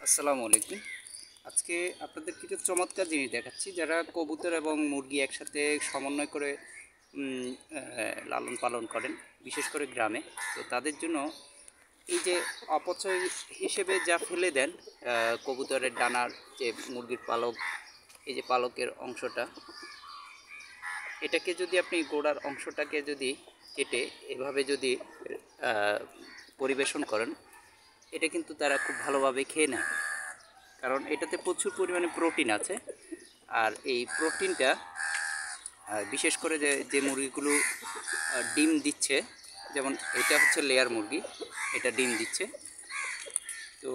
আসসালামু আলাইকুম। আজকে আপনাদের কিছু চমৎকার জিনিস দেখাচ্ছি, যারা কবুতর এবং মুরগি একসাথে সমন্বয় করে লালন পালন করেন, বিশেষ করে গ্রামে। তো তাদের জন্য এই যে অপচয় হিসেবে যা ফেলে দেন, কবুতরের ডানার যে মুরগির পালক, এই যে পালকের অংশটা, এটাকে যদি আপনি গোড়ার অংশটাকে যদি কেটে এভাবে যদি পরিবেশন করেন, এটা কিন্তু তারা খুব ভালোভাবে খেয়ে নেয়। কারণ এটাতে প্রচুর পরিমাণে প্রোটিন আছে। আর এই প্রোটিনটা বিশেষ করে যে মুরগিগুলো ডিম দিচ্ছে, যেমন এটা হচ্ছে লেয়ার মুরগি, এটা ডিম দিচ্ছে, তো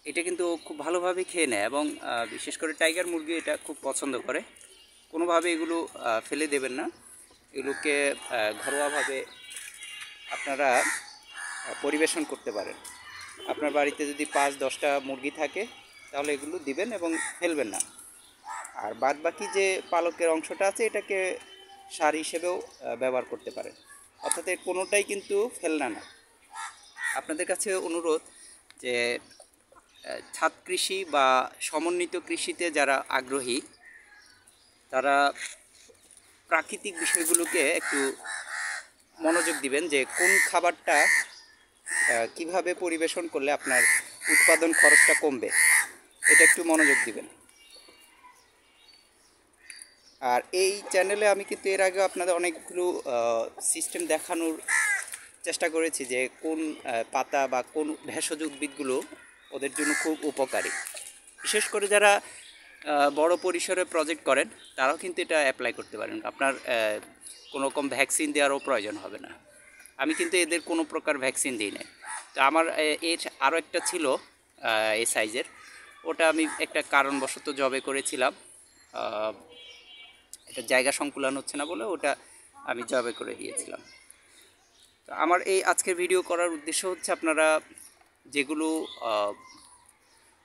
এটা কিন্তু খুব ভালোভাবে খেয়ে নেয়। এবং বিশেষ করে টাইগার মুরগি এটা খুব পছন্দ করে। কোনোভাবে এগুলো ফেলে দেবেন না, এগুলোকে ঘরোয়াভাবে আপনারা পরিবেশন করতে পারেন। আপনার বাড়িতে যদি 5-10টা মুরগি থাকে তাহলে এগুলো দিবেন এবং ফেলবেন না। আর বাদ বাকি যে পালকের অংশটা আছে এটাকে সার হিসেবেও ব্যবহার করতে পারেন। অর্থাৎ এর কোনোটাই কিন্তু ফেলনা না। আপনাদের কাছে অনুরোধ যে ছাদ কৃষি বা সমন্বিত কৃষিতে যারা আগ্রহী, তারা প্রাকৃতিক বিষয়গুলোকে একটু মনোযোগ দিবেন, যে কোন খাবারটা কিভাবে পরিবেশন করলে আপনার উৎপাদন খরচটা কমবে, এটা একটু মনোযোগ দিবেন। আর এই চ্যানেলে আমি কিন্তু এর আগে আপনাদের অনেকগুলো সিস্টেম দেখানোর চেষ্টা করেছি, যে কোন পাতা বা কোন ভেষজ উদ্ভিদগুলো ওদের জন্য খুব উপকারী। বিশেষ করে যারা বড় পরিসরে প্রজেক্ট করেন তারাও কিন্তু এটা অ্যাপ্লাই করতে পারেন। আপনার কোনো রকম ভ্যাকসিন দেওয়ারও প্রয়োজন হবে না। আমি কিন্তু এদের কোনো প্রকার ভ্যাকসিন দিই না। তো আমার এর আরও একটা ছিল এই সাইজের, ওটা আমি একটা কারণবশত জবে করেছিলাম, এটা জায়গা সংকুলান হচ্ছে না বলে ওটা আমি জবে করে দিয়েছিলাম। তো আমার এই আজকের ভিডিও করার উদ্দেশ্য হচ্ছে, আপনারা যেগুলো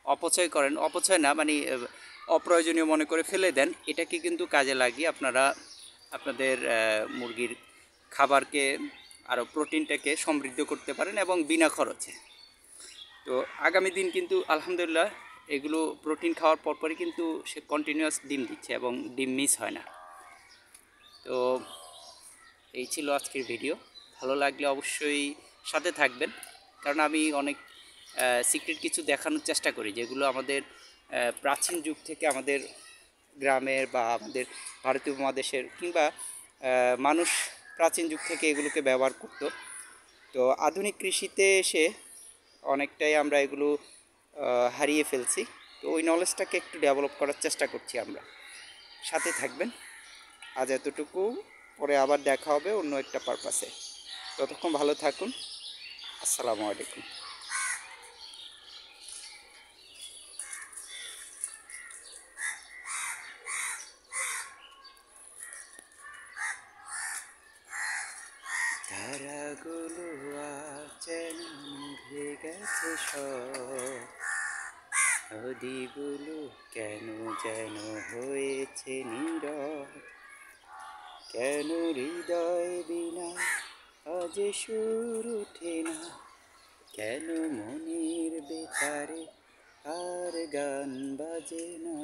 অপচয় করেন, অপচয় না মানে অপ্রয়োজনীয় মনে করে ফেলে দেন, এটাকে কিন্তু কাজে লাগিয়ে আপনারা আপনাদের মুরগির খাবারকে আরও প্রোটিনটাকে সমৃদ্ধ করতে পারেন এবং বিনা খরচে। তো আগামী দিন কিন্তু আলহামদুলিল্লাহ এগুলো প্রোটিন খাওয়ার পরপরই কিন্তু সে কন্টিনিউয়াস ডিম দিচ্ছে এবং ডিম মিস হয় না। তো এই ছিল আজকের ভিডিও। ভালো লাগলে অবশ্যই সাথে থাকবেন, কারণ আমি অনেক সিক্রেট কিছু দেখানোর চেষ্টা করি, যেগুলো আমাদের প্রাচীন যুগ থেকে আমাদের গ্রামের বা আমাদের ভারতীয় উপমহাদেশের কিংবা মানুষ প্রাচীন যুগ থেকে এগুলোকে ব্যবহার করত। তো আধুনিক কৃষিতে এসে অনেকটাই আমরা এগুলো হারিয়ে ফেলছি। তো ওই নলেজটাকে একটু ডেভেলপ করার চেষ্টা করছি আমরা। সাথে থাকবেন। আজ এতটুকু, পরে আবার দেখা হবে অন্য একটা পারপাসে। ততক্ষণ ভালো থাকুন। আসসালামু আলাইকুম। তারাগুলো আছেন নিভে গেছে সব, নদীগুলো কেন যেন হয়েছে নীরব, কেন হৃদয় বিনা আজ সুর ওঠে না, কেন মনের বেতারে আর গান বাজে না।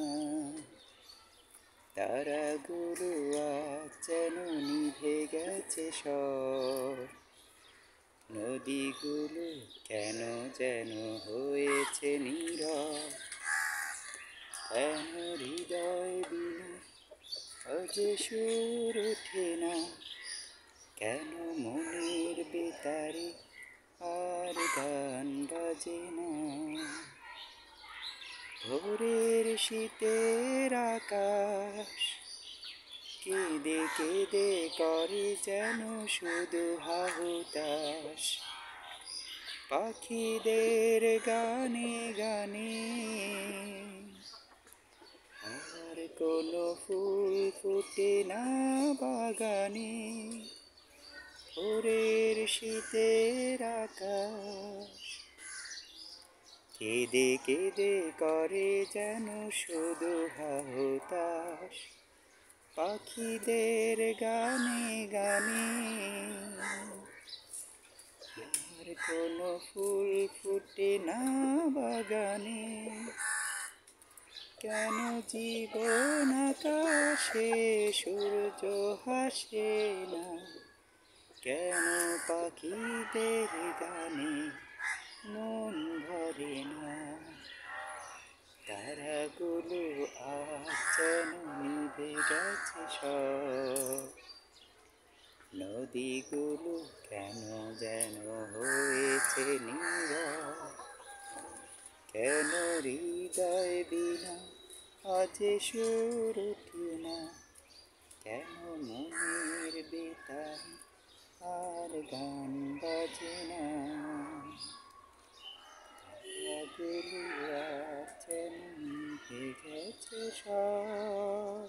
তারাগুলো আজ যেন নিভে গেছে সব, নদীগুলো কেন যেন হয়েছে নীরব, কেন হৃদয় বিনা আজ সুর ওঠে না, কেন মনের বেতারে আর গান বাজে না। ভোরের শীতের আকাশ কেঁদে কেঁদে করে যেন শুধু হাহুতাস, পাখিদের গানে গানে আর কোনো ফুল ফোটে না বাগানে। ভোরের শীতের আকাশ কেঁদে কেঁদে করে যেন শুধু হাহুতাস, পাখিদের গানে গানে আর কোনো ফুল ফুটে না বাগানে, কেন জীবন আকাশে সূর্য হাসে না, কেন পাখিদের গানে মন ভরে না। তারাগুলো আজ যেন নিভে গেছে সব, নদীগুলো কেন যেন হয়েছে নীরব, কেন হৃদয় বিনা আজ সুর ওঠে না, কেন মনের বেতারে আর গান বাজে না। তারাগুলো আজ যেন নিভে গেছে সব,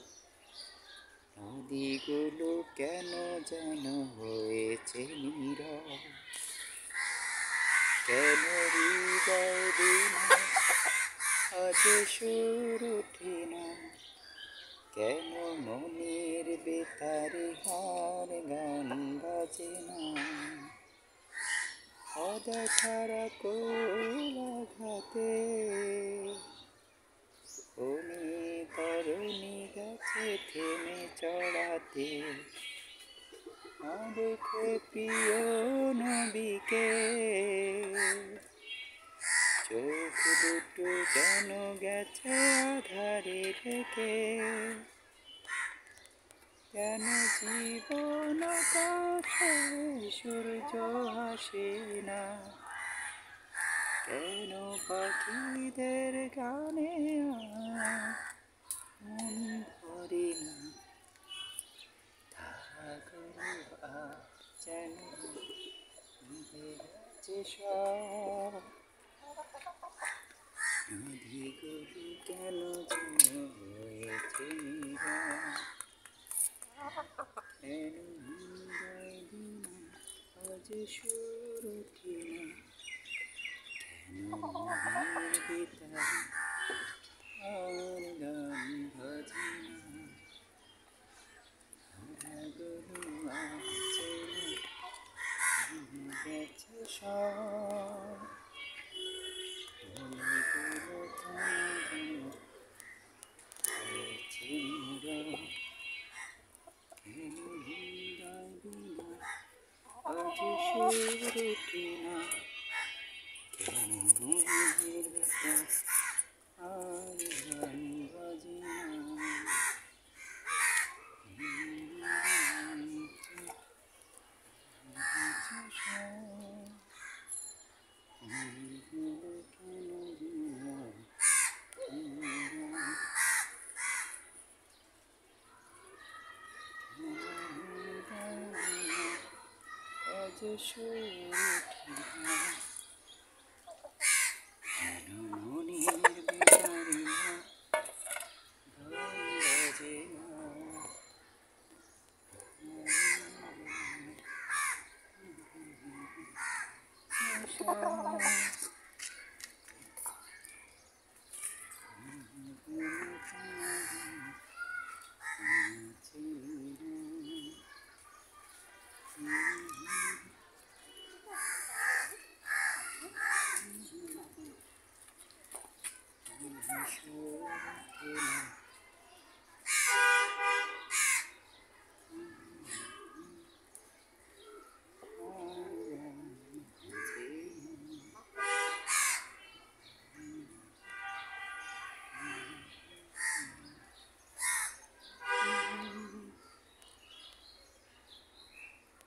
নদীগুলো কেন যেন হয়েছে নীরব, কেন হৃদয় বিনা আজ সুর ওঠে না, কেন মনের বেতারে আর গান বাজে না। অদেখারা কোলাঘাতে বনে তরুণী গাছে থেমে চড়াতে, না দেখে প্রিয় নবীকে চোখ দুটো যেন গেছে আধারে রেখে, কেন জীবন আকাশে সূর্য হাসে না, কেন পাখিদের গানে মন ভরে না। তারাগুলো আজ যেন নিভে গেছে সব, নদীগুলো কেন যেন হয়েছে নীরব, কেন হৃদয় বিনা আজ সুর ওঠে না, কেন মনের বেতারে আর গান বাজে না। তারাগুলো আজ যেন নিভে গেছে সব, নদীগুলো কেন যেন হয়েছে নীরব, কেন হৃদয় বিনা আজ সুর ওঠে না, কেন মনের বেতারে আর গান বাজে না। আজ সুর ওঠে না।